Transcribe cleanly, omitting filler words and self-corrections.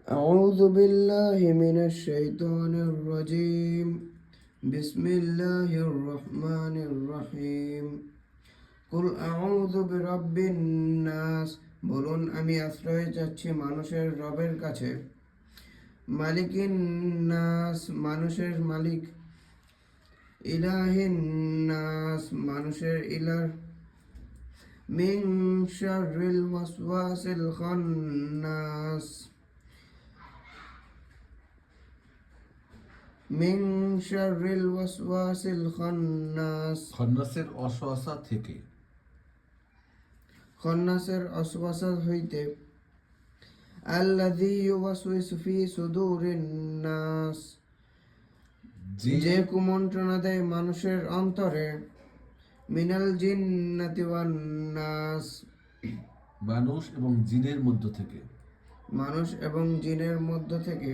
أعوذ بالله من الشيطان الرجيم بسم الله الرحمن الرحيم قل أعوذ برب الناس বলুন আমি আশ্রয় চাচ্ছি মানুষের রবের কাছে মালিকিন নাস মানুষের মালিক ইলাহিন নাস মানুষের ইলাহ মিন শাররিল ওয়াসওয়াসিল খান্নাস মিন শাররিল ওয়াসওয়াসিল খান্নাস খন্নাসের অসওয়াসা থেকে খন্নাসের অসওয়াসা হইতে আল্লাযী ইউওয়াসওয়িসু ফি সুদুরিন নাস যে কুমন্ত্রণা দেয় মানুষের অন্তরে মিনাল জিন্নাতি ওয়ান নাস মানুষ এবং জিনের মধ্য থেকে মানুষ এবং জিনের মধ্য থেকে